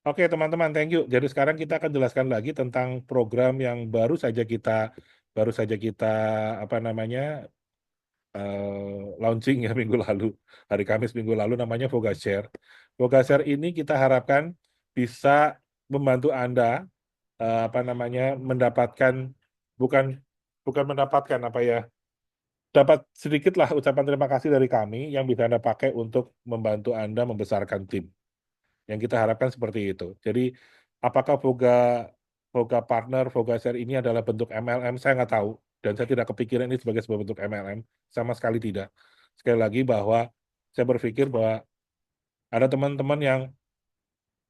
Oke, teman-teman, thank you. Jadi sekarang kita akan jelaskan lagi tentang program yang baru saja kita apa namanya launching ya minggu lalu, hari Kamis minggu lalu, namanya VogaShare. VogaShare ini kita harapkan bisa membantu Anda apa namanya mendapatkan, bukan bukan mendapatkan apa ya, dapat sedikit lah ucapan terima kasih dari kami yang bisa Anda pakai untuk membantu Anda membesarkan tim. Yang kita harapkan seperti itu. Jadi apakah Voga Partner, Voga Share ini adalah bentuk MLM, saya nggak tahu. Dan saya tidak kepikiran ini sebagai sebuah bentuk MLM, sama sekali tidak. Sekali lagi bahwa saya berpikir bahwa ada teman-teman yang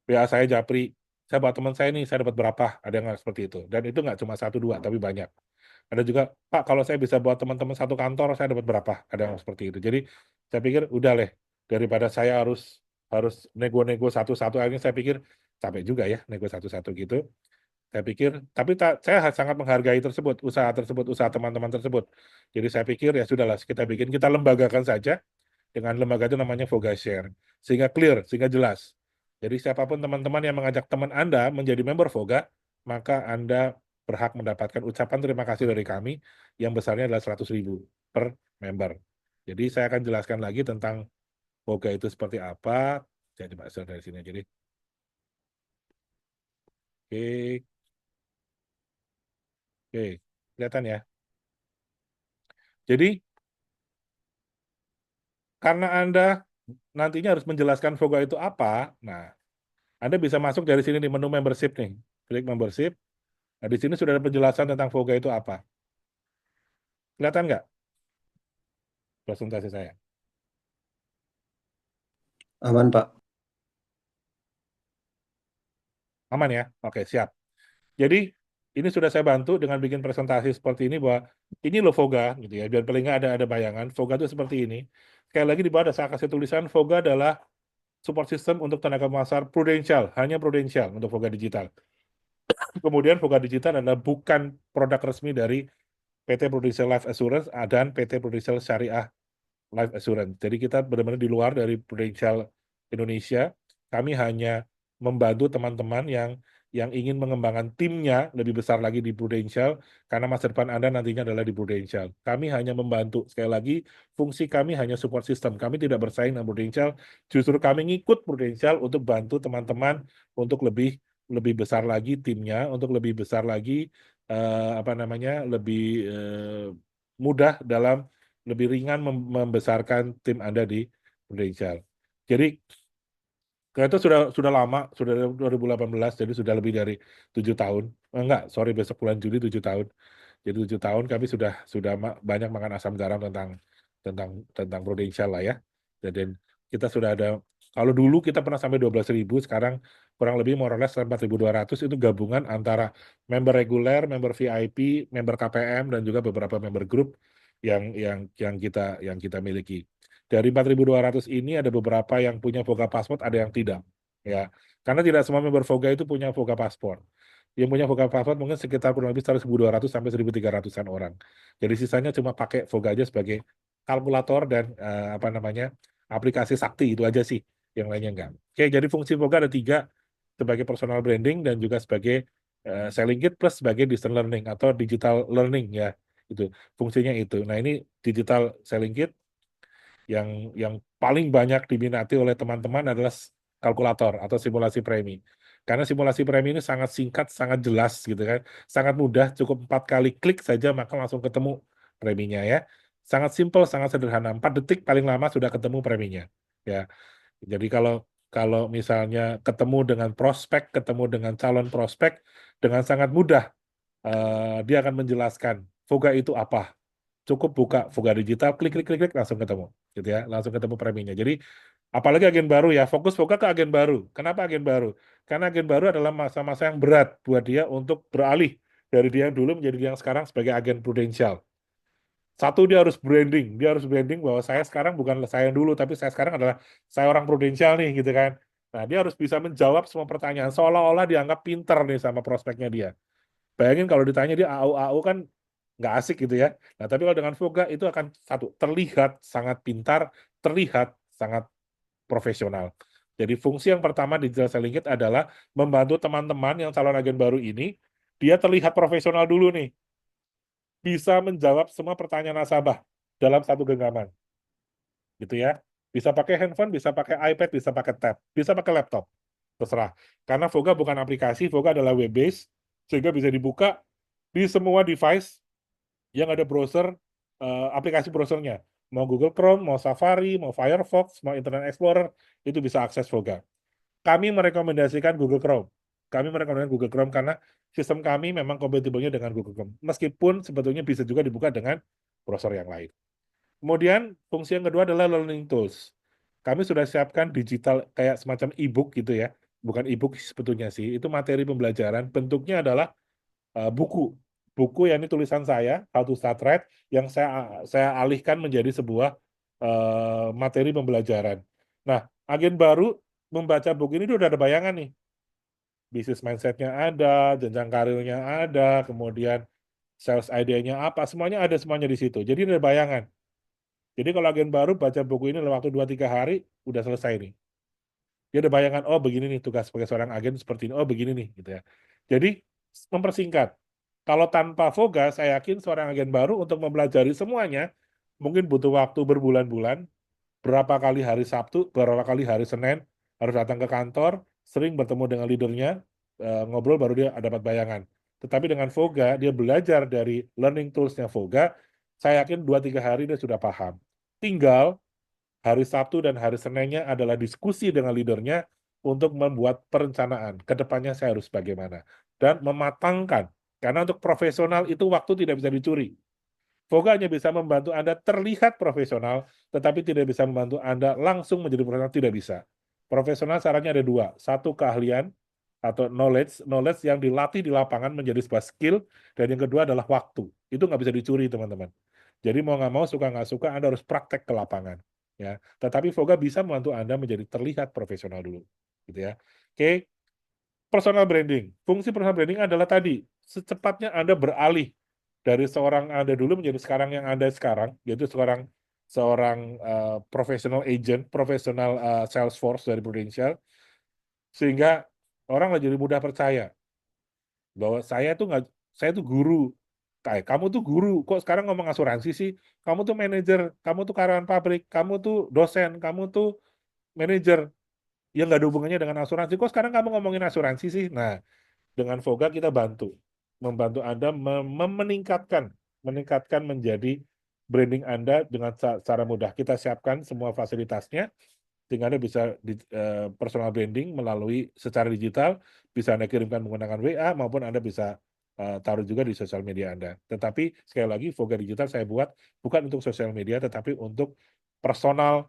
saya Japri, saya buat teman saya ini, saya dapat berapa, ada yang seperti itu. Dan itu nggak cuma satu dua, tapi banyak. Ada juga, Pak, kalau saya bisa buat teman-teman satu kantor, saya dapat berapa, ada yang seperti itu. Jadi saya pikir udah leh, daripada saya harus harus nego-nego satu-satu, akhirnya saya pikir capek juga ya nego satu-satu gitu. Saya pikir, tapi saya sangat menghargai tersebut, usaha teman-teman tersebut. Jadi saya pikir ya sudahlah, kita lembagakan saja dengan lembaga itu namanya Voga Share, sehingga clear, sehingga jelas. Jadi siapapun teman-teman yang mengajak teman Anda menjadi member Voga, maka Anda berhak mendapatkan ucapan terima kasih dari kami yang besarnya adalah 100.000 per member. Jadi saya akan jelaskan lagi tentang Voga itu seperti apa. Jadi Pak dari sini. Jadi oke, oke, kelihatan ya. Jadi karena Anda nantinya harus menjelaskan Voga itu apa, nah Anda bisa masuk dari sini di menu membership nih. Klik membership. Nah, di sini sudah ada penjelasan tentang Voga itu apa. Kelihatan nggak presentasi saya? Aman, Pak. Aman ya? Oke, siap. Jadi, ini sudah saya bantu dengan bikin presentasi seperti ini bahwa ini loh Voga, gitu ya. Biar paling nggak ada bayangan. Voga itu seperti ini. Sekali lagi di bawah ada saya kasih tulisan Voga adalah support system untuk tenaga pasar prudensial, hanya prudensial untuk Voga Digital. Kemudian Voga Digital adalah bukan produk resmi dari PT Prudential Life Assurance dan PT Prudential Syariah Life Assurance. Jadi kita benar-benar di luar dari Prudential Indonesia. Kami hanya membantu teman-teman yang ingin mengembangkan timnya lebih besar lagi di Prudential, karena masa depan Anda nantinya adalah di Prudential. Kami hanya membantu. Sekali lagi, fungsi kami hanya support system. Kami tidak bersaing dengan Prudential, justru kami ngikut Prudential untuk bantu teman-teman untuk lebih lebih besar lagi timnya, untuk lebih besar lagi apa namanya, lebih mudah dalam, lebih ringan membesarkan tim Anda di Prudential. Jadi itu sudah lama, sudah dari 2018, jadi sudah lebih dari 7 tahun. Enggak, sorry, besok bulan Juli 7 tahun. Jadi 7 tahun kami sudah banyak makan asam garam tentang tentang tentang Prudential lah ya. Dan kita sudah ada, kalau dulu kita pernah sampai 12.000, sekarang kurang lebih more or less 4.200, itu gabungan antara member reguler, member VIP, member KPM, dan juga beberapa member grup yang kita miliki. Dari 4.200 ini ada beberapa yang punya Voga Passport, ada yang tidak. Ya, karena tidak semua member Voga itu punya Voga Passport. Yang punya Voga Passport mungkin sekitar kurang lebih 1.200 sampai 1.300-an orang. Jadi sisanya cuma pakai Voga aja sebagai kalkulator dan apa namanya, aplikasi sakti, itu aja sih. Yang lainnya enggak. Oke, jadi fungsi Voga ada tiga, sebagai personal branding dan juga sebagai selling kit, plus sebagai distance learning atau digital learning ya. Itu fungsinya itu. Nah, ini digital selling kit yang yang paling banyak diminati oleh teman-teman adalah kalkulator atau simulasi premi. Karena simulasi premi ini sangat singkat, sangat jelas gitu kan, sangat mudah, cukup 4 kali klik saja maka langsung ketemu preminya ya. Sangat simple, sangat sederhana. 4 detik paling lama sudah ketemu preminya. Ya, jadi kalau kalau misalnya ketemu dengan prospek, ketemu dengan calon prospek, dengan sangat mudah dia akan menjelaskan Voga itu apa. Cukup buka Voga Digital, klik klik klik klik langsung ketemu, gitu ya, langsung ketemu preminya. Jadi apalagi agen baru ya, fokus Voga ke agen baru. Kenapa agen baru? Karena agen baru adalah masa-masa yang berat buat dia untuk beralih dari dia yang dulu menjadi dia yang sekarang sebagai agen prudensial. Satu, dia harus branding bahwa saya sekarang bukan saya yang dulu, tapi saya sekarang adalah saya orang prudensial nih, gitu kan. Nah, dia harus bisa menjawab semua pertanyaan seolah-olah dianggap pinter nih sama prospeknya dia. Bayangin kalau ditanya dia AU kan nggak asik gitu ya. Nah, tapi kalau dengan Voga itu akan satu, terlihat sangat pintar, terlihat sangat profesional. Jadi fungsi yang pertama digital selling kit adalah membantu teman-teman yang calon agen baru ini, dia terlihat profesional dulu nih, bisa menjawab semua pertanyaan nasabah dalam satu genggaman, gitu ya. Bisa pakai handphone, bisa pakai iPad, bisa pakai tab, bisa pakai laptop, terserah. Karena Voga bukan aplikasi, Voga adalah web based, sehingga bisa dibuka di semua device yang ada browser, aplikasi browsernya. Mau Google Chrome, mau Safari, mau Firefox, mau Internet Explorer, itu bisa akses Voga. Kami merekomendasikan Google Chrome. Kami merekomendasikan Google Chrome karena sistem kami memang kompatibelnya dengan Google Chrome. Meskipun sebetulnya bisa juga dibuka dengan browser yang lain. Kemudian fungsi yang kedua adalah learning tools. Kami sudah siapkan digital kayak semacam e-book gitu ya. Bukan e-book sebetulnya sih, itu materi pembelajaran. Bentuknya adalah buku. Buku yang ini tulisan saya, How to Start Right, yang saya alihkan menjadi sebuah materi pembelajaran. Nah, agen baru membaca buku ini udah ada bayangan nih. Bisnis mindset-nya ada, jenjang karirnya ada, kemudian sales idea-nya apa, semuanya ada semuanya di situ. Jadi ada bayangan. Jadi kalau agen baru baca buku ini dalam waktu 2-3 hari, udah selesai nih. Dia ada bayangan, oh begini nih tugas sebagai seorang agen seperti ini, oh begini nih, gitu ya. Jadi, mempersingkat. Kalau tanpa Voga, saya yakin seorang agen baru untuk mempelajari semuanya, mungkin butuh waktu berbulan-bulan, berapa kali hari Sabtu, berapa kali hari Senin, harus datang ke kantor, sering bertemu dengan leadernya, ngobrol baru dia dapat bayangan. Tetapi dengan Voga, dia belajar dari learning tools-nya Voga, saya yakin 2-3 hari dia sudah paham. Tinggal hari Sabtu dan hari Seninnya adalah diskusi dengan leadernya untuk membuat perencanaan. Kedepannya saya harus bagaimana. Dan mematangkan. Karena untuk profesional itu waktu tidak bisa dicuri. Voga hanya bisa membantu Anda terlihat profesional, tetapi tidak bisa membantu Anda langsung menjadi profesional, tidak bisa. Profesional syaratnya ada dua. Satu, keahlian atau knowledge yang dilatih di lapangan menjadi sebuah skill, dan yang kedua adalah waktu. Itu nggak bisa dicuri, teman-teman. Jadi mau nggak mau, suka nggak suka, Anda harus praktek ke lapangan. Ya, tetapi Voga bisa membantu Anda menjadi terlihat profesional dulu, gitu ya. Oke, personal branding. Fungsi personal branding adalah tadi, secepatnya Anda beralih dari seorang Anda dulu menjadi sekarang yang Anda sekarang, yaitu seorang seorang professional agent, professional Salesforce dari Prudential, sehingga orang jadi mudah percaya bahwa saya tuh guru. Kayak kamu tuh guru, kok sekarang ngomong asuransi sih? Kamu tuh manajer, kamu tuh karyawan pabrik, kamu tuh dosen, kamu tuh manajer. Yang nggak ada hubungannya dengan asuransi. Kok sekarang kamu ngomongin asuransi sih? Nah, dengan Voga kita membantu Anda meningkatkan menjadi branding Anda dengan cara mudah. Kita siapkan semua fasilitasnya, sehingga Anda bisa personal branding melalui secara digital, bisa Anda kirimkan menggunakan WA, maupun Anda bisa taruh juga di sosial media Anda. Tetapi sekali lagi, Voga Digital saya buat bukan untuk sosial media, tetapi untuk personal,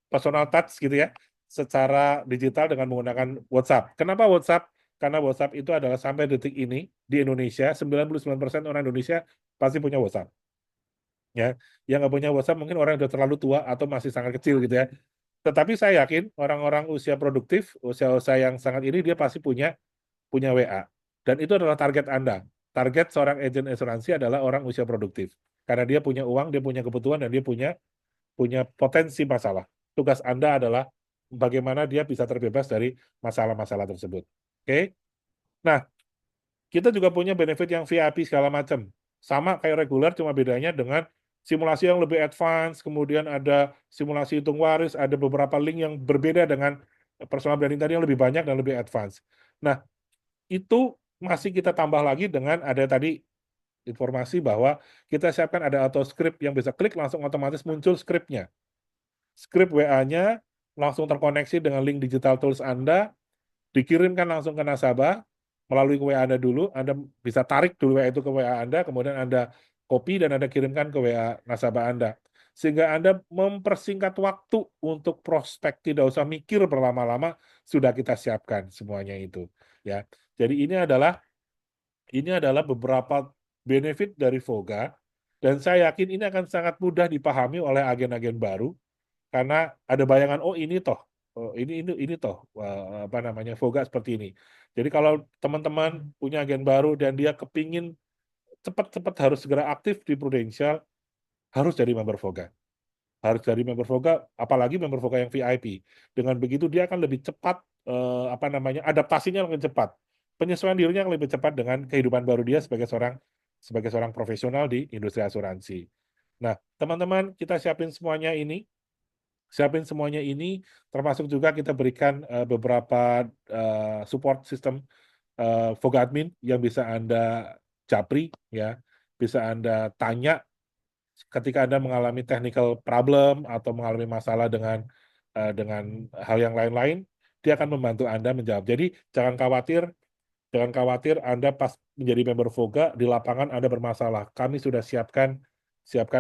personal touch gitu ya, secara digital dengan menggunakan WhatsApp. Kenapa WhatsApp? Karena WhatsApp itu adalah sampai detik ini di Indonesia, 99% orang Indonesia pasti punya WhatsApp. Ya, yang nggak punya WhatsApp mungkin orang yang udah terlalu tua atau masih sangat kecil gitu ya. Tetapi saya yakin orang-orang usia produktif, usia-usia yang sangat ini dia pasti punya WA. Dan itu adalah target Anda. Target seorang agen asuransi adalah orang usia produktif. Karena dia punya uang, dia punya kebutuhan, dan dia punya punya potensi masalah. Tugas Anda adalah bagaimana dia bisa terbebas dari masalah-masalah tersebut. Oke? Nah, kita juga punya benefit yang VIP segala macam. Sama kayak reguler, cuma bedanya dengan simulasi yang lebih advance, kemudian ada simulasi hitung waris, ada beberapa link yang berbeda dengan personal branding tadi yang lebih banyak dan lebih advance. Nah, itu masih kita tambah lagi dengan ada tadi informasi bahwa kita siapkan ada auto script yang bisa klik langsung otomatis muncul skripnya. Skrip WA-nya langsung terkoneksi dengan link digital tools Anda, dikirimkan langsung ke nasabah melalui WA Anda dulu. Anda bisa tarik dulu WA itu ke WA Anda, kemudian Anda copy dan Anda kirimkan ke WA nasabah Anda. Sehingga Anda mempersingkat waktu untuk prospek, tidak usah mikir berlama-lama, sudah kita siapkan semuanya itu. Ya, jadi ini adalah beberapa benefit dari Voga, dan saya yakin ini akan sangat mudah dipahami oleh agen-agen baru karena ada bayangan, oh ini toh, ini toh, Voga seperti ini. Jadi kalau teman-teman punya agen baru dan dia kepingin cepat-cepat harus segera aktif di Prudential, harus jadi member Voga. harus dari member Voga, apalagi member Voga yang VIP. Dengan begitu dia akan lebih cepat, apa namanya, adaptasinya lebih cepat, penyesuaian dirinya lebih cepat dengan kehidupan baru dia sebagai seorang profesional di industri asuransi. Nah, teman-teman, kita siapin semuanya ini, termasuk juga kita berikan beberapa support system Voga Admin yang bisa Anda japri, ya, bisa Anda tanya ketika Anda mengalami technical problem atau mengalami masalah dengan hal yang lain-lain, dia akan membantu Anda menjawab. Jadi jangan khawatir Anda pas menjadi member Voga di lapangan Anda bermasalah. Kami sudah siapkan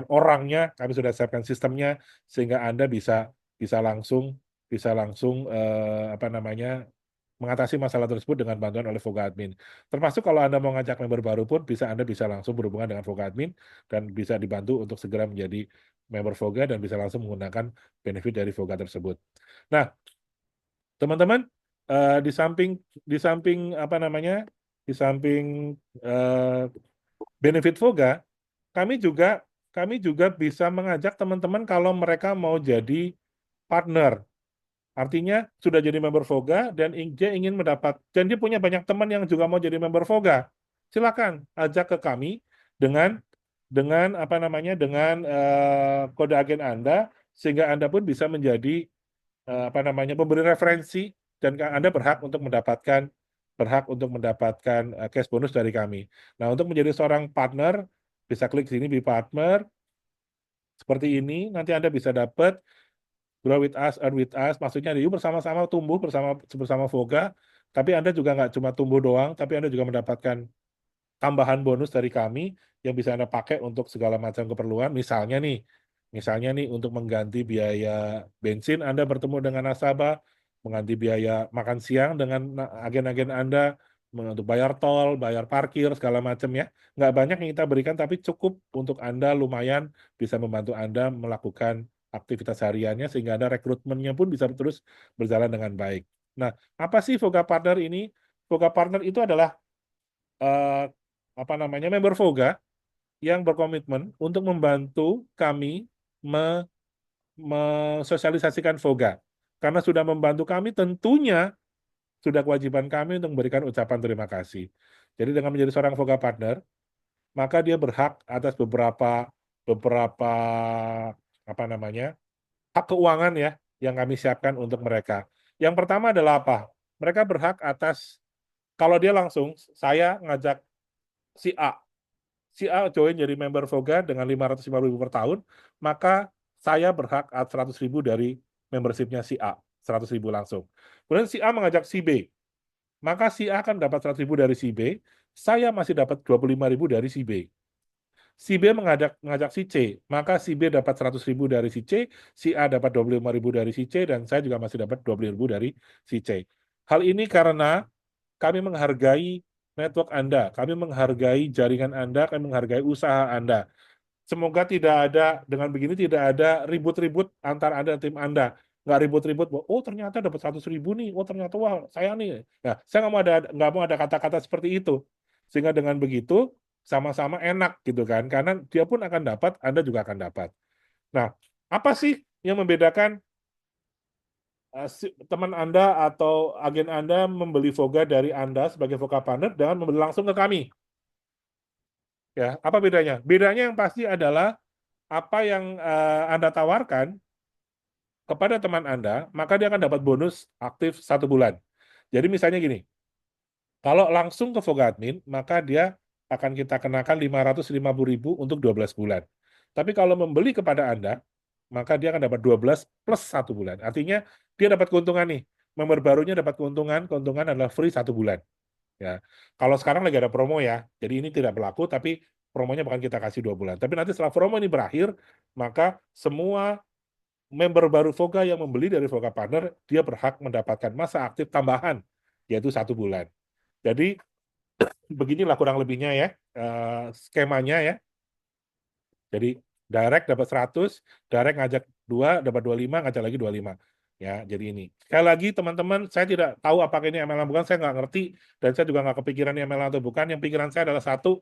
orangnya, kami sudah siapkan sistemnya sehingga Anda bisa langsung apa namanya, mengatasi masalah tersebut dengan bantuan oleh Voga Admin. Termasuk kalau Anda mau ngajak member baru pun Anda bisa langsung berhubungan dengan Voga Admin dan bisa dibantu untuk segera menjadi member Voga dan bisa langsung menggunakan benefit dari Voga tersebut. Nah, teman-teman, di samping apa namanya, di samping benefit Voga, kami juga kami juga bisa mengajak teman-teman kalau mereka mau jadi partner. Artinya sudah jadi member Voga dan dia ingin dan dia punya banyak teman yang juga mau jadi member Voga. Silakan ajak ke kami dengan apa namanya, dengan kode agen Anda sehingga Anda pun bisa menjadi apa namanya, pemberi referensi dan Anda berhak untuk mendapatkan cash bonus dari kami. Nah, untuk menjadi seorang partner bisa klik sini di partner seperti ini, nanti Anda bisa dapat grow with us, earn with us, maksudnya yuk bersama-sama tumbuh bersama Voga, tapi Anda juga nggak cuma tumbuh doang, tapi Anda juga mendapatkan tambahan bonus dari kami yang bisa Anda pakai untuk segala macam keperluan. Misalnya nih untuk mengganti biaya bensin Anda bertemu dengan nasabah, mengganti biaya makan siang dengan agen-agen Anda, untuk bayar tol, bayar parkir, segala macam ya. Nggak banyak yang kita berikan, tapi cukup untuk Anda lumayan bisa membantu Anda melakukan aktivitas hariannya sehingga Anda rekrutmennya pun bisa terus berjalan dengan baik. Nah, apa sih Voga Partner ini? Voga Partner itu adalah eh, apa namanya, member Voga yang berkomitmen untuk membantu kami mensosialisasikan Voga. Karena sudah membantu kami, tentunya sudah kewajiban kami untuk memberikan ucapan terima kasih. Jadi dengan menjadi seorang Voga Partner, maka dia berhak atas beberapa beberapa apa namanya, hak keuangan ya yang kami siapkan untuk mereka. Yang pertama adalah apa? Mereka berhak atas, kalau dia langsung saya ngajak si A join jadi member Voga dengan 550.000 per tahun, maka saya berhak 100.000 dari membershipnya si A, 100.000 langsung. Kemudian si A mengajak si B, maka si A akan dapat 100.000 dari si B, saya masih dapat 25.000 dari si B. Si B mengajak si C, maka si B dapat 100.000 dari si C, si A dapat 25.000 dari si C, dan saya juga masih dapat 20.000 dari si C. Hal ini karena kami menghargai network Anda, kami menghargai jaringan Anda, kami menghargai usaha Anda. Semoga dengan begini tidak ada ribut-ribut antara Anda dan tim Anda. Nggak ribut-ribut, oh ternyata dapat 100.000 nih, oh ternyata wah saya nih. Nah, saya nggak mau ada kata-kata seperti itu. Sehingga dengan begitu, sama-sama enak gitu kan, karena dia pun akan dapat, Anda juga akan dapat. Nah, apa sih yang membedakan teman Anda atau agen Anda membeli Voga dari Anda sebagai Voga Partner dengan membeli langsung ke kami? Ya, apa bedanya? Bedanya yang pasti adalah apa yang Anda tawarkan kepada teman Anda, maka dia akan dapat bonus aktif 1 bulan. Jadi misalnya gini, kalau langsung ke Voga Admin, maka dia akan kita kenakan 550.000 untuk 12 bulan. Tapi kalau membeli kepada Anda, maka dia akan dapat 12 plus 1 bulan. Artinya dia dapat keuntungan nih. Member barunya dapat keuntungan adalah free 1 bulan. Ya, kalau sekarang lagi ada promo ya, jadi ini tidak berlaku, tapi promonya bahkan kita kasih 2 bulan. Tapi nanti setelah promo ini berakhir, maka semua member baru Voga yang membeli dari Voga Partner, dia berhak mendapatkan masa aktif tambahan, yaitu 1 bulan. Jadi beginilah kurang lebihnya ya, skemanya ya. Jadi direct dapat 100, direct ngajak 2, dapat 25, ngajak lagi 25. Ya, jadi ini. Sekali lagi teman-teman, saya tidak tahu apakah ini MLM bukan, saya nggak ngerti, dan saya juga nggak kepikiran ini MLM atau bukan. Yang pikiran saya adalah satu,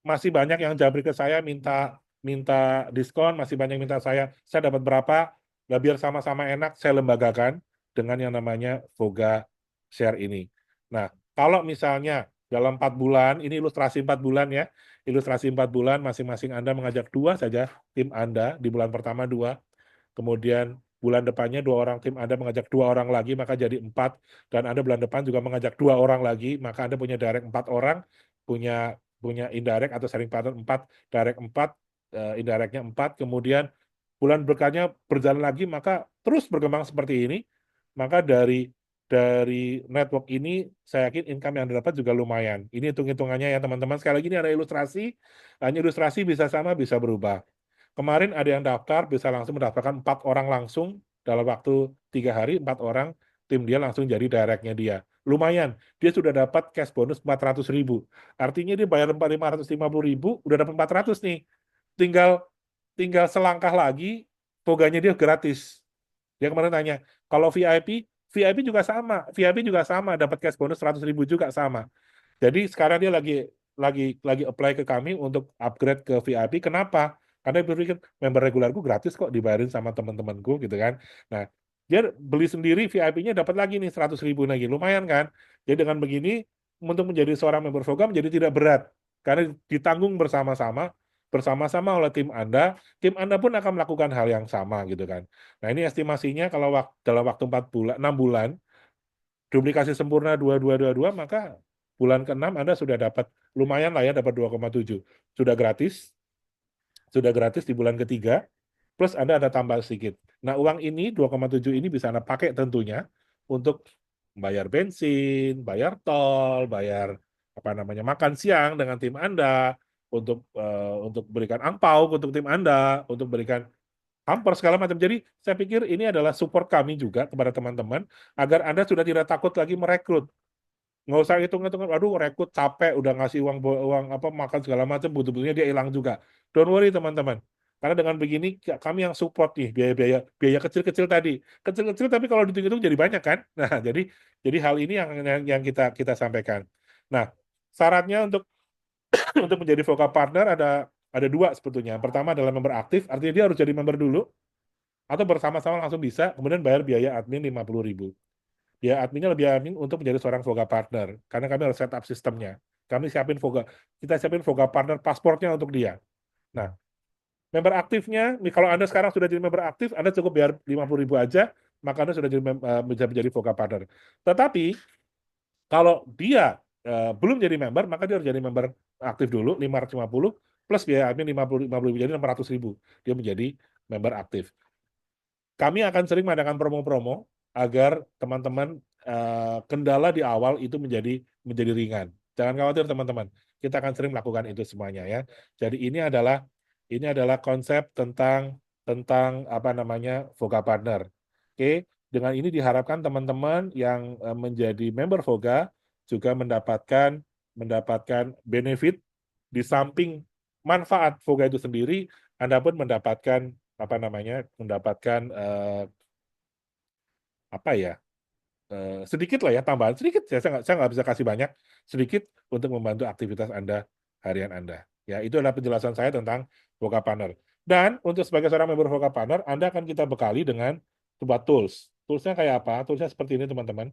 masih banyak yang jabri ke saya minta minta diskon, masih banyak minta saya dapat berapa, nah biar sama-sama enak, saya lembagakan dengan yang namanya Voga Share ini. Nah, kalau misalnya dalam 4 bulan, ini ilustrasi 4 bulan ya, ilustrasi 4 bulan, masing-masing Anda mengajak 2 saja tim Anda, di bulan pertama 2, kemudian bulan depannya 2 orang tim Anda mengajak 2 orang lagi, maka jadi 4, dan Anda bulan depan juga mengajak 2 orang lagi, maka Anda punya direct 4 orang, punya punya indirect atau sharing partner 4, direct 4, indirectnya 4, kemudian bulan berikutnya berjalan lagi, maka terus berkembang seperti ini, maka dari network ini, saya yakin income yang Anda dapat juga lumayan. Ini hitung-hitungannya ya teman-teman. Sekali lagi ini ada ilustrasi, hanya ilustrasi bisa sama, bisa berubah. Kemarin ada yang daftar, bisa langsung mendaftarkan 4 orang langsung, dalam waktu 3 hari, 4 orang, tim dia langsung jadi directnya dia. Lumayan, dia sudah dapat cash bonus 400.000. Artinya dia bayar 550.000, udah dapat 400 nih. Tinggal tinggal selangkah lagi, Voganya dia gratis. Dia kemarin tanya, kalau VIP juga sama, VIP juga sama, dapat cash bonus 100.000 juga sama. Jadi sekarang dia lagi apply ke kami untuk upgrade ke VIP. Kenapa? Karena dia berpikir member regularku gratis kok, dibayarin sama teman-temanku gitu kan. Nah, dia beli sendiri VIP-nya dapat lagi nih 100.000 lagi, lumayan kan? Jadi dengan begini untuk menjadi seorang member Voga menjadi tidak berat karena ditanggung bersama-sama oleh tim Anda pun akan melakukan hal yang sama gitu kan. Nah, ini estimasinya kalau dalam waktu 4 bulan, 6 bulan, duplikasi sempurna 2222, maka bulan ke-6 Anda sudah dapat lumayan lah ya, dapat 2,7. Sudah gratis di bulan ketiga, plus Anda ada tambah sedikit. Nah, uang ini 2,7 ini bisa Anda pakai tentunya untuk bayar bensin, bayar tol, bayar apa namanya makan siang dengan tim Anda, untuk berikan angpau untuk tim Anda, untuk berikan hampers segala macam. Jadi saya pikir ini adalah support kami juga kepada teman-teman agar Anda sudah tidak takut lagi merekrut. Nggak usah hitung-hitung, aduh rekrut capek, udah ngasih uang uang apa makan segala macam, butuh-butuhnya dia hilang juga. Don't worry teman-teman. Karena dengan begini kami yang support nih biaya-biaya biaya kecil-kecil tadi. Kecil-kecil tapi kalau dihitung-hitung jadi banyak kan. Nah, jadi hal ini yang kita kita sampaikan. Nah, syaratnya untuk untuk menjadi Voka Partner ada dua sebetulnya. Yang pertama adalah member aktif, artinya dia harus jadi member dulu, atau bersama-sama langsung bisa, kemudian bayar biaya admin 50.000. Biaya adminnya lebih admin untuk menjadi seorang Voga Partner, karena kami harus set up sistemnya. Kita siapin Voga Partner pasportnya untuk dia. Nah, member aktifnya, kalau Anda sekarang sudah jadi member aktif, Anda cukup bayar 50.000 aja, maka Anda sudah bisa menjadi Voga Partner. Tetapi, kalau dia belum jadi member, maka dia harus jadi member aktif dulu, 550, plus biaya admin 50.000, jadi 600.000. Dia menjadi member aktif. Kami akan sering mengadakan promo-promo agar teman-teman kendala di awal itu menjadi ringan. Jangan khawatir teman-teman, kita akan sering melakukan itu semuanya ya. Jadi ini adalah konsep tentang tentang apa namanya Voga Partner. Oke, dengan ini diharapkan teman-teman yang menjadi member Voga juga mendapatkan benefit di samping manfaat Voga itu sendiri, Anda pun mendapatkan apa ya, sedikit lah ya, tambahan sedikit ya, saya nggak bisa kasih banyak, sedikit untuk membantu aktivitas Anda harian Anda. Ya, itu adalah penjelasan saya tentang Voca Partner. Dan untuk sebagai seorang member Voca Partner, Anda akan kita bekali dengan sebuah tools. Toolsnya kayak apa? Toolsnya seperti ini teman-teman.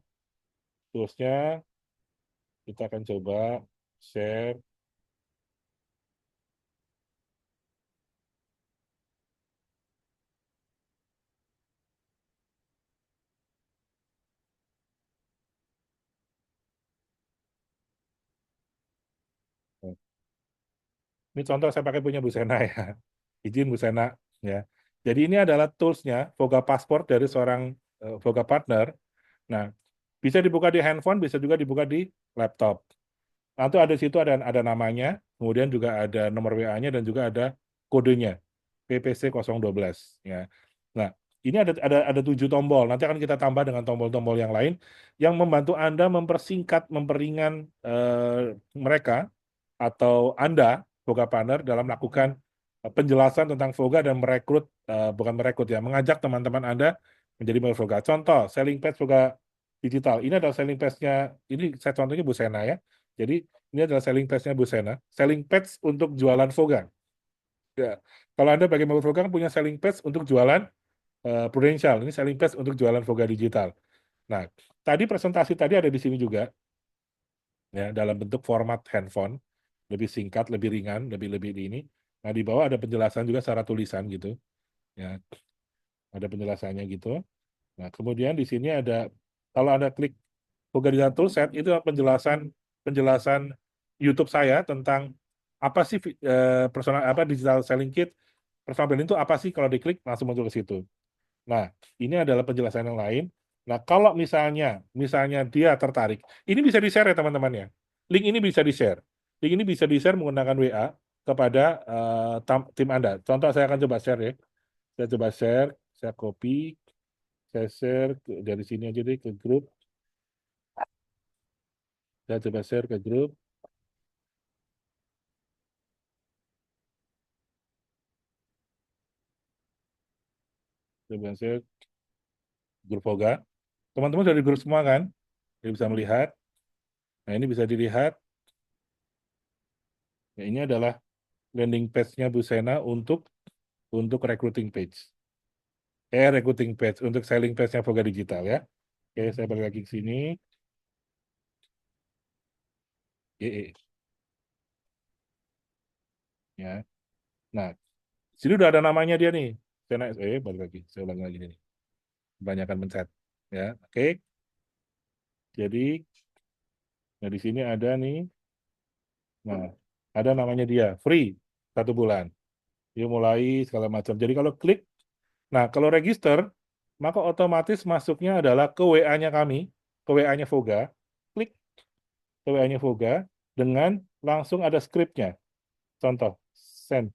Toolsnya kita akan coba share. Ini contoh saya pakai punya Bu Sena ya. Izin Bu Sena ya. Jadi ini adalah toolsnya Voga Passport dari seorang Voga Partner. Nah, bisa dibuka di handphone, bisa juga dibuka di laptop. Nanti ada situ ada namanya, kemudian juga ada nomor WA-nya dan juga ada kodenya PPC 012 ya. Nah, ini ada 7 tombol. Nanti akan kita tambah dengan tombol-tombol yang lain yang membantu Anda mempersingkat, memperingan mereka atau Anda Voga Partner dalam melakukan penjelasan tentang Voga dan bukan merekrut ya, mengajak teman-teman Anda menjadi member Voga. Contoh, selling page Voga digital. Ini adalah selling page-nya, ini saya contohnya Bu Sena ya. Jadi ini adalah selling page-nya Bu Sena. Selling page untuk jualan Voga. Ya. Kalau Anda bagi member Voga kan punya selling page untuk jualan Prudential, ini selling page untuk jualan Voga digital. Nah, tadi presentasi tadi ada di sini juga, ya, dalam bentuk format handphone, lebih singkat, lebih ringan, lebih di ini. Nah, di bawah ada penjelasan juga secara tulisan gitu, ya, ada penjelasannya gitu. Nah, kemudian di sini ada, kalau Anda klik Voga Digital Toolset, itu penjelasan penjelasan YouTube saya tentang apa sih personal apa digital selling kit, personal branding itu apa sih, kalau diklik langsung muncul ke situ. Nah, ini adalah penjelasan yang lain. Nah, kalau misalnya dia tertarik, ini bisa di-share ya teman-teman ya. Link ini bisa di-share. Link ini bisa di-share menggunakan WA kepada tim Anda. Contoh saya akan coba share ya. Saya coba share, saya copy, saya share dari sini aja deh ke grup. Saya coba share ke grup. Coba share grup Voga. Teman-teman dari grup semua kan? Jadi bisa melihat. Nah, ini bisa dilihat. Ya, ini adalah landing page-nya Bu Sena untuk recruiting page. Recruiting page untuk selling page-nya Voga Digital ya. Oke, saya balik lagi ke sini. Ya. Nah, sini udah ada namanya dia nih. Balik lagi. Saya ulangi lagi nih. Kebanyakan mencet. Ya, oke. Jadi, nah di sini ada nih. Nah, ada namanya dia, free 1 bulan. Dia mulai segala macam. Jadi kalau klik, nah kalau register, maka otomatis masuknya adalah ke WA-nya kami, ke WA-nya Voga. Klik ke WA-nya Voga dengan langsung ada skripnya. Contoh, send.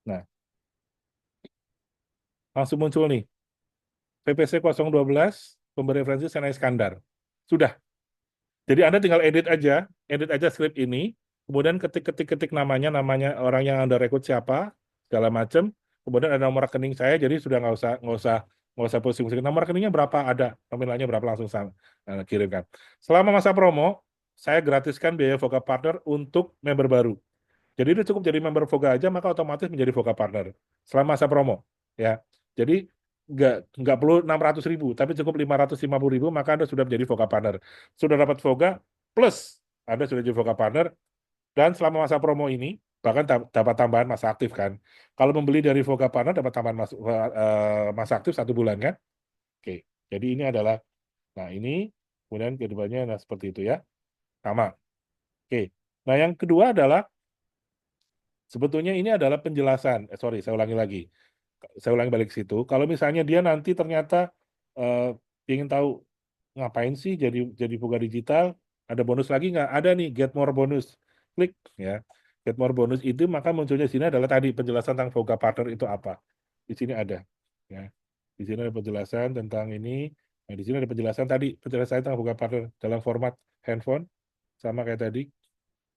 Nah, langsung muncul nih. PPC 012, pemberi referensi Sena Iskandar. Sudah. Jadi Anda tinggal edit aja skrip ini, kemudian ketik namanya orang yang Anda rekrut siapa, segala macam. Kemudian ada nomor rekening saya, jadi sudah nggak usah pusing-pusing. Nomor rekeningnya berapa ada, nominalnya berapa langsung kirimkan. Selama masa promo, saya gratiskan biaya Voga Partner untuk member baru. Jadi itu cukup jadi member Voga aja, maka otomatis menjadi Voga Partner selama masa promo. Ya, jadi nggak perlu 600.000, tapi cukup 550.000, maka Anda sudah menjadi Voga Partner. Sudah dapat Voga plus Anda sudah jadi Voga Partner, dan selama masa promo ini bahkan dapat tambahan masa aktif kan. Kalau membeli dari Voga Partner dapat tambahan masa aktif 1 bulan kan. Oke, jadi ini adalah, nah ini kemudian kedepannya nah seperti itu ya, sama. Oke, nah yang kedua adalah sebetulnya ini adalah penjelasan. Sorry, saya ulangi lagi. Saya ulangi balik ke situ. Kalau misalnya dia nanti ternyata ingin tahu ngapain sih jadi Voga Digital, ada bonus lagi nggak? Ada nih, get more bonus. Klik ya. Get more bonus itu maka munculnya di sini adalah tadi penjelasan tentang Voga Partner itu apa. Di sini ada. Ya. Di sini ada penjelasan tentang ini. Nah, di sini ada penjelasan tentang Voga Partner dalam format handphone sama kayak tadi.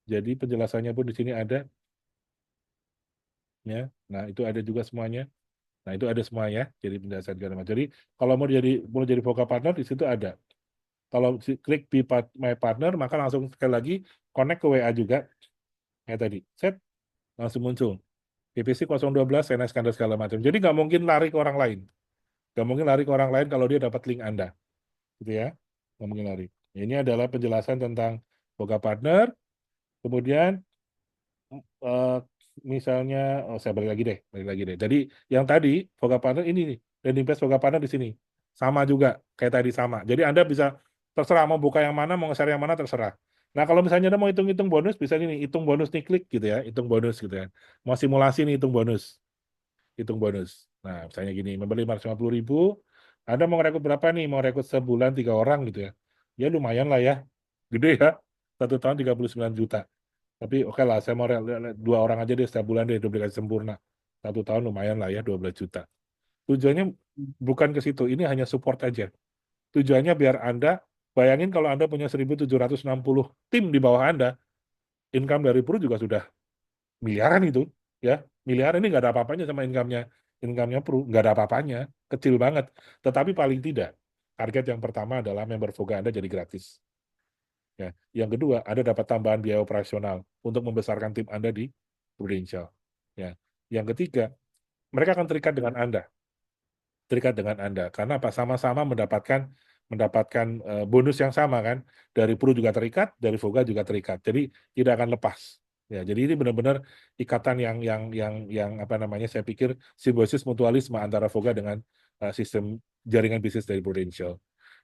Jadi penjelasannya pun di sini ada. Ya. Nah, itu ada juga semuanya. Nah, itu ada semuanya, jadi penjelasan segala macam. Jadi, kalau mau jadi Voka Partner, di situ ada. Kalau klik Be My Partner, maka langsung sekali lagi connect ke WA juga, kayak tadi. Set, langsung muncul. PPC 012, SNS Skandar segala macam. Jadi nggak mungkin lari ke orang lain. Nggak mungkin lari ke orang lain kalau dia dapat link Anda. Gitu ya. Nggak mungkin lari. Ini adalah penjelasan tentang Voka Partner. Kemudian eh, misalnya, saya balik lagi deh. Jadi yang tadi Voga Partner ini nih, landing page Voga Partner di sini sama juga kayak tadi sama. Jadi Anda bisa terserah mau buka yang mana, mau nge-share yang mana terserah. Nah kalau misalnya Anda mau hitung-hitung bonus, bisa ini hitung bonus nih, klik gitu ya, hitung bonus gitu ya. Mau simulasi nih hitung bonus. Nah misalnya gini, membeli 550.000, Anda mau rekrut berapa nih? Mau rekrut sebulan 3 orang gitu ya? Ya lumayan lah ya, gede ya. 1 tahun 39 juta. Tapi oke lah, saya mau 2 orang aja deh setiap bulan deh, duplikasi sempurna. 1 tahun lumayan lah ya, 12 juta. Tujuannya bukan ke situ, ini hanya support aja. Tujuannya biar Anda, bayangin kalau Anda punya 1.760 tim di bawah Anda, income dari Pru juga sudah miliaran itu. Ya, miliaran ini nggak ada apa-apanya sama income-nya Pru, nggak ada apa-apanya, kecil banget. Tetapi paling tidak, target yang pertama adalah member Voga Anda jadi gratis. Ya. Yang kedua, Anda dapat tambahan biaya operasional untuk membesarkan tim Anda di Prudential. Ya. Yang ketiga, mereka akan terikat dengan Anda, karena apa? Sama-sama mendapatkan bonus yang sama kan. Dari Pru juga terikat, dari Voga juga terikat. Jadi tidak akan lepas. Ya, jadi ini benar-benar ikatan yang apa namanya? Saya pikir simbiosis mutualisme antara Voga dengan sistem jaringan bisnis dari Prudential.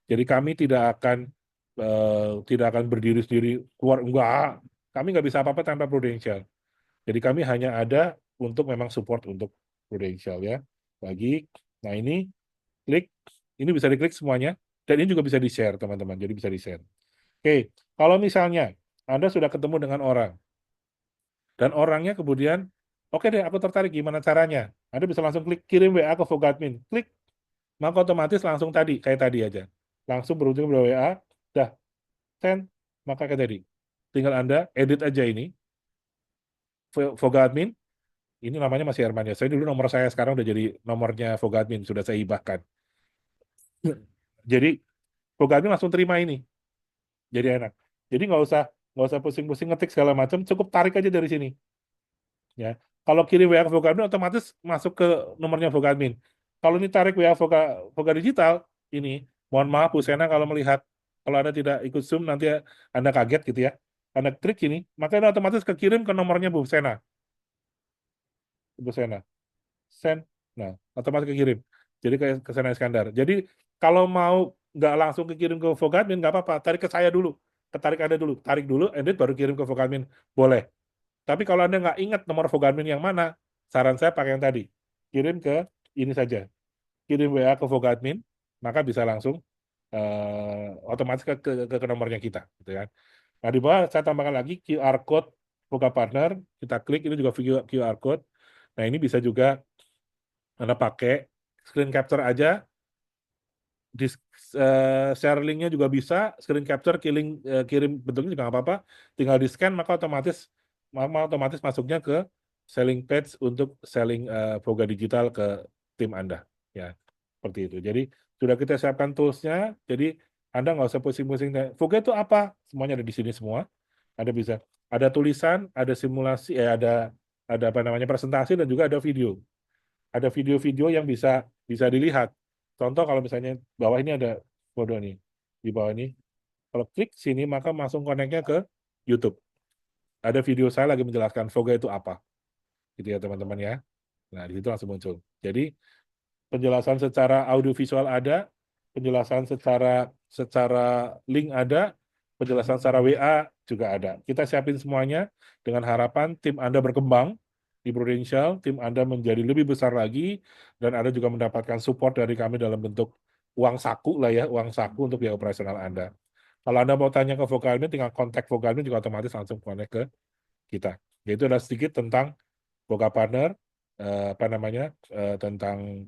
Jadi kami tidak akan berdiri sendiri keluar, enggak. Kami nggak bisa apa-apa tanpa Prudential. Jadi kami hanya ada untuk memang support untuk Prudential ya. Bagi, nah klik, ini bisa diklik semuanya, dan ini juga bisa di-share teman-teman, jadi bisa di-share. Oke, kalau misalnya Anda sudah ketemu dengan orang, dan orangnya kemudian, oke deh aku tertarik, gimana caranya? Anda bisa langsung klik kirim WA ke Vogadmin, klik, maka otomatis langsung kayak tadi aja. Langsung berujung ke WA, dah, send, maka kayak tadi. Tinggal Anda edit aja ini, Vogadmin, ini namanya masih Herman ya. Saya dulu nomor saya sekarang udah jadi nomornya Vogadmin, sudah saya hibahkan. Jadi Vogadmin langsung terima ini, jadi enak. Jadi nggak usah pusing-pusing ngetik segala macam, cukup tarik aja dari sini. Ya, kalau kirim WA ke Vogadmin otomatis masuk ke nomornya Vogadmin. Kalau ini tarik WA Voga Digital, ini mohon maaf Bu Sena kalau melihat, kalau Anda tidak ikut Zoom nanti Anda kaget gitu ya. Anda klik ini, maka ini otomatis kekirim ke nomornya Bu Sena. Bu Sena. Send, nah otomatis kekirim. Jadi ke Sena Iskandar. Jadi kalau mau nggak langsung kekirim ke Vogadmin nggak apa-apa, tarik ke saya dulu, ketarik Anda dulu, tarik dulu, edit baru kirim ke Vogadmin, boleh. Tapi kalau Anda nggak ingat nomor Vogadmin yang mana, saran saya pakai yang tadi, kirim ke ini saja, kirim WA ke Vogadmin, maka bisa langsung otomatis ke nomornya kita, gitu kan. Nah di bawah saya tambahkan lagi QR code Voga Partner, kita klik ini juga QR code. Nah ini bisa juga Anda pakai screen capture aja, di share linknya juga bisa, screen capture, kirim bentuknya juga nggak apa-apa, tinggal di scan maka otomatis masuknya ke selling page untuk selling Voga Digital ke tim Anda, ya seperti itu. Jadi sudah kita siapkan toolsnya, jadi Anda nggak usah pusing-pusing. Voga itu apa? Semuanya ada di sini semua. Ada bisa, ada tulisan, ada simulasi, ada apa namanya presentasi dan juga ada video. Ada video-video yang bisa bisa dilihat. Contoh kalau misalnya bawah ini ada foto nih, di bawah ini, kalau klik sini maka langsung koneknya ke YouTube. Ada video saya lagi menjelaskan Voga itu apa, gitu ya teman-teman ya. Nah di situ langsung muncul. Jadi penjelasan secara audiovisual ada, penjelasan secara link ada, penjelasan secara WA juga ada. Kita siapin semuanya dengan harapan tim Anda berkembang di Prudential, tim Anda menjadi lebih besar lagi, dan Anda juga mendapatkan support dari kami dalam bentuk uang saku lah ya, uang saku untuk biaya operasional Anda. Kalau Anda mau tanya ke Vokalmin, tinggal kontak Vokalmin juga otomatis langsung connect ke kita. Yaitu adalah sedikit tentang Voga Partner, apa namanya, tentang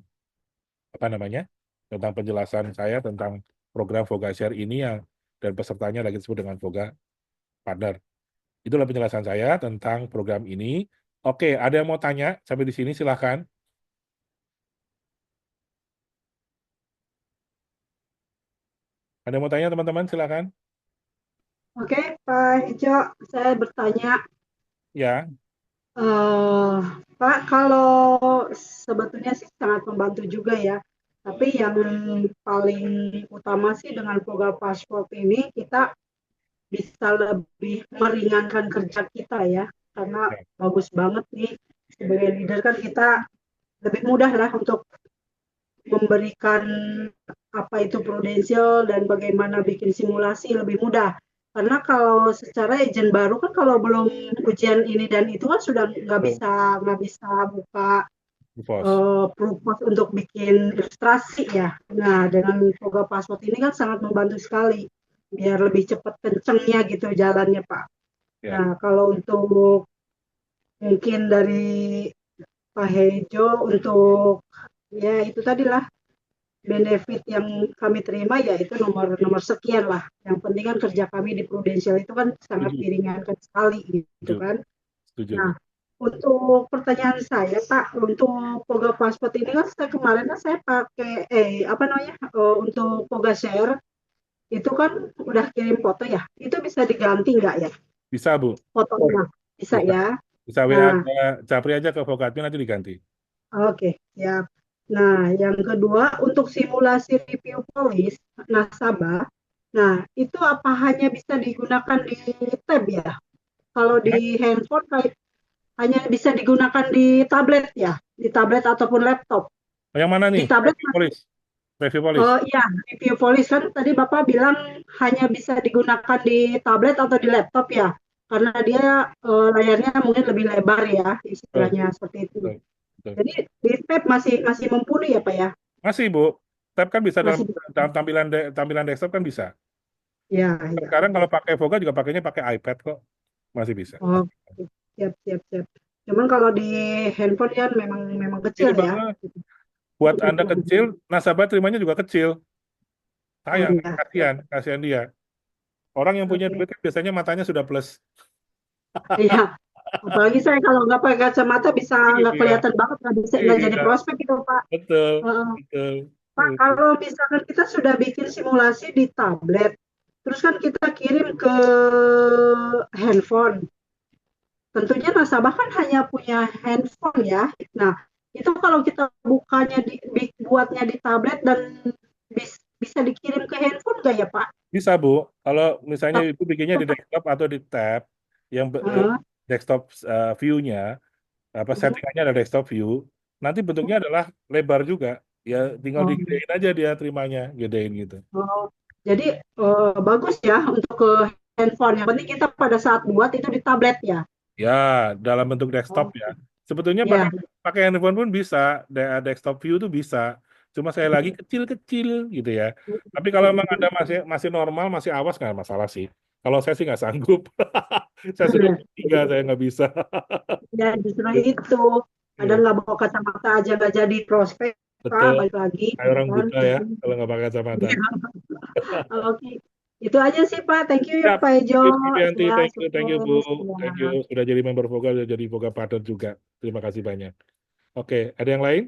apa namanya, tentang penjelasan saya tentang program Voga Share ini yang dan pesertanya lagi disebut dengan Voga Partner. Itulah penjelasan saya tentang program ini. Oke, ada yang mau tanya sampai di sini silahkan. Ada yang mau tanya teman-teman silahkan. Oke, Pak Ijo, saya bertanya, Ya, eh, Pak, kalau sebetulnya sih sangat membantu juga ya, tapi yang paling utama sih dengan program pasport ini kita bisa lebih meringankan kerja kita ya, karena ya, bagus banget nih sebagai leader kan kita lebih mudah lah untuk memberikan apa itu prudensial dan bagaimana bikin simulasi lebih mudah. Karena kalau secara agent baru kan kalau belum ujian ini dan itu kan sudah betul, nggak bisa buka Bu Bos. Proofpost untuk bikin ilustrasi ya. Nah dengan program password ini kan sangat membantu sekali biar lebih cepat kencengnya gitu jalannya Pak. Ya, Nah kalau untuk mungkin dari Pak Hejo untuk ya itu tadilah benefit yang kami terima yaitu nomor nomor sekian lah. Yang penting kan kerja kami di Prudential itu kan sangat setuju, diringankan sekali gitu setuju, kan. setuju, Nah, Bu. untuk pertanyaan saya Pak, untuk Poga Passport ini kan saya kemarin kan saya pakai apa namanya untuk Poga Share itu kan udah kirim foto ya. Itu bisa diganti nggak ya Bisa, Bu. fotonya? Bisa Bisa, ya. Bisa WA Nah, aja, Capri aja ke Vogadme nanti diganti. oke, siap. Nah, yang kedua untuk simulasi review polis nasabah. Nah, itu apa hanya bisa digunakan di tab ya? Kalau Hah? di handphone kayak hanya bisa digunakan di tablet ya, di tablet ataupun laptop. Yang mana Di nih? tablet, Review Polis. Review Polis. oh iya, review polis kan tadi Bapak bilang hanya bisa digunakan di tablet atau di laptop ya, karena dia layarnya mungkin lebih lebar ya, Betul, istilahnya seperti itu. betul, betul. Jadi di tab masih masih mumpuni ya Pak ya, Masih, Bu. Tab kan bisa dalam, masih. dalam tampilan desktop kan bisa. Ya, ya, Sekarang oke. kalau pakai Voga juga pakainya pakai iPad kok. Masih bisa. Oh, siap, siap, siap. Cuman kalau di handphone kan memang memang kecil Ini ya. banget. Buat Anda kecil, nasabah terimanya juga kecil. Oh Sayang, iya, siap. kasihan, kasihan dia. Orang yang punya Oke. duit kan biasanya matanya sudah plus. Iya, apalagi saya kalau nggak pakai kacamata bisa nggak Iya, kelihatan banget, nggak jadi iya, prospek itu Pak. betul, Heeh. betul. Pak, kalau misalkan kita sudah bikin simulasi di tablet, terus kan kita kirim ke handphone. Tentunya nasabah kan hanya punya handphone ya. Nah, itu kalau kita bukanya buatnya di tablet dan bisa dikirim ke handphone nggak ya Pak? Bisa, Bu. Kalau misalnya Tap- itu bikinnya di desktop atau di tab, yang Heeh, desktop view-nya, apa heeh. settingannya ada desktop view, nanti bentuknya adalah lebar juga. Ya tinggal Oh, digedein aja dia terimanya, gedein gitu. oh. Jadi bagus ya untuk ke handphone. Yang penting kita pada saat buat itu di tablet ya. Ya, dalam bentuk desktop Oh, ya. Sebetulnya pakai ya. pakai handphone pun bisa, desktop view tuh bisa. Cuma saya lagi kecil-kecil gitu ya. Tapi kalau memang Anda masih masih normal, masih awas nggak masalah sih. Kalau saya sih nggak sanggup. Saya sudah tiga, saya nggak bisa. Ya justru itu. Kadang Iya, nggak bawa kacamata aja nggak jadi prospek Pak, betul. balik lagi Kayak gitu orang kan. Buddha ya, kalau nggak pakai kacamata. Iya. Oke. Itu aja sih Pak. Thank you ya Siap. Pak Ejo. Yanti, Ya, thank you Bu, sukses. thank you Ya. sudah jadi member Voga, sudah jadi Voga partner juga. Terima kasih banyak. Oke, ada yang lain?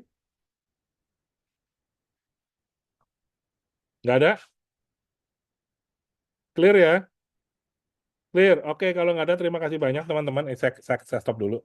Nggak ada? Clear ya? Clear. Oke, kalau nggak ada, terima kasih banyak teman-teman. Saya stop dulu.